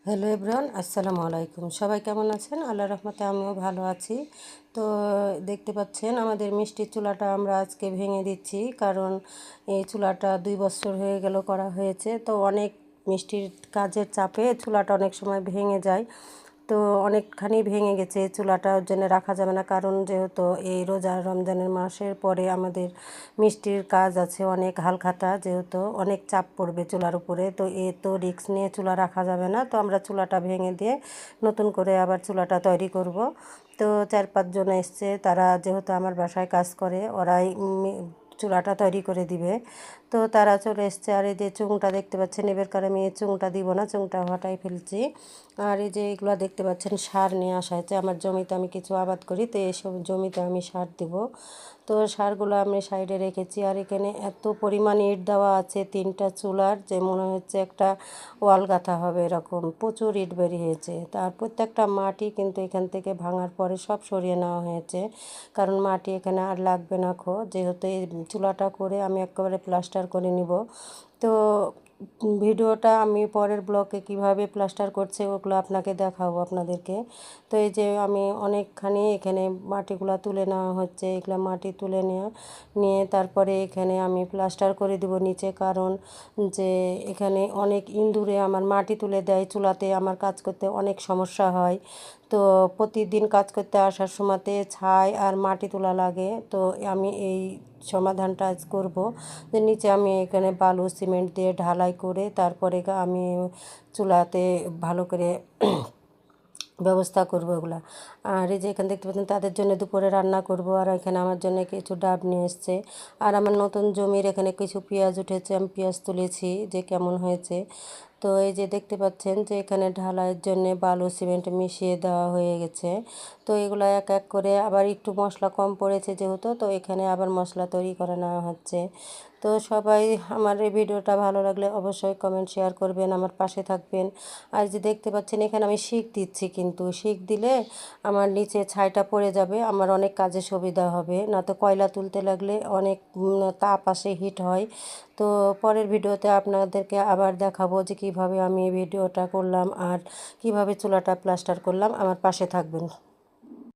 Hello everyone, আসসালামু আলাইকুম। সবাই কেমন আছেন? আল্লাহর রহমতে আমিও ভালো আছি। তো দেখতে পাচ্ছেন আমাদের মিষ্টির চুলাটা আমরা আজকে ভেঙে দিচ্ছি, কারণ এই চুলাটা 2 বছর হয়ে গেল করা হয়েছে। তো অনেক মিষ্টির কাজের চাপে চুলাটা অনেক সময় ভেঙে যায়। তো অনেকখানি ভেঙে গেছে চুলাটা, ওর জন্য রাখা যাবে না, কারণ যেহেতু এই রোজা রমজানের মাসের পরে আমাদের মিষ্টির কাজ আছে অনেক হালখাতা, যেহেতু অনেক চাপ পড়বে চুলার উপরে। তো তো রিস্ক নিয়ে চুলা রাখা যাবে না। তো আমরা চুলাটা ভেঙে দিয়ে নতুন করে আবার চুলাটা তৈরি করব। তো 4-5 জন এসছে, তারা যেহেতু আমার বাসায় কাজ করে, ওরাই চুলাটা তৈরি করে দিবে। তো তারা চলে এসছে। আর এই যে চুংটা দেখতে পাচ্ছেন, এবার কারণে আমি এই চুংটা দিব না, চুংটা হটাই ফেলছি। আর এই যে এগুলো দেখতে পাচ্ছেন সার নিয়ে আসা হয়েছে। আমার জমিতে আমি কিছু আবাদ করি, তো এইসব জমিতে আমি সার দিব। তো সারগুলো আমি সাইডে রেখেছি। আর এখানে এত পরিমাণ ইট দেওয়া আছে 3টা চুলার, যে মনে হচ্ছে একটা ওয়াল গাঁথা হবে, এরকম প্রচুর ইট বেরিয়েছে। তার প্রত্যেকটা মাটি কিন্তু এখান থেকে ভাঙার পরে সব সরিয়ে নেওয়া হয়েছে, কারণ মাটি এখানে আর লাগবে না। যেহেতু এই চুলাটা করে আমি একেবারে প্লাস্টার করে নিব। তো ভিডিওটা আমি পরের ব্লকে কিভাবে প্লাস্টার করছে ওগুলো আপনাকে দেখাবো আপনাদেরকে। তো এই যে আমি অনেকখানি এখানে মাটিগুলো তুলে নেওয়া হচ্ছে, এগুলো মাটি তুলে নিয়ে তারপরে এখানে আমি প্লাস্টার করে দিব নিচে, কারণ যে এখানে অনেক ইঁদুরে আমার মাটি তুলে দেয় চুলাতে, আমার কাজ করতে অনেক সমস্যা হয়। তো প্রতিদিন কাজ করতে আসার সময়তে ছাই আর মাটি তোলা লাগে। তো আমি এই সমাধানটা আজ করব, যে নিচে আমি এখানে বালু সিমেন্ট দিয়ে ঢালাই করে তারপরে আমি চুলাতে ভালো করে ব্যবস্থা করবো এগুলা। আর এই যে এখানে দেখতে পাচ্ছেন তাদের জন্য দুপুরে রান্না করব। আর এখানে আমার জন্য কিছু ডাব নিয়ে এসছে। আর আমার নতুন জমির এখানে কিছু পেঁয়াজ উঠেছে, আমি পেঁয়াজ তুলেছি যে কেমন হয়েছে। তো এই যে দেখতে পাচ্ছেন যে এখানে ঢালাইয়ের জন্য বালু সিমেন্ট মিশিয়ে দেওয়া হয়ে গেছে। তো এগুলো এক এক করে, আবার একটু মশলা কম পড়েছে যেহেতু, তো এখানে আবার মশলা তৈরি করে নেওয়া হচ্ছে। তো সবাই আমার এই ভিডিওটা ভালো লাগলে অবশ্যই কমেন্ট শেয়ার করবেন, আমার পাশে থাকবেন। আর যে দেখতে পাচ্ছেন এখানে আমি শিক দিচ্ছি, কিন্তু শিক দিলে আমার নিচে ছাইটা পড়ে যাবে, আমার অনেক কাজে সুবিধা হবে। না তো কয়লা তুলতে লাগলে অনেক তাপ আসে, হিট হয়। তো পরের ভিডিওতে আপনাদেরকে আবার দেখাবো যে কিভাবে আমি এই ভিডিওটা করলাম আর কিভাবে চুলাটা প্লাস্টার করলাম। আমার পাশে থাকবেন।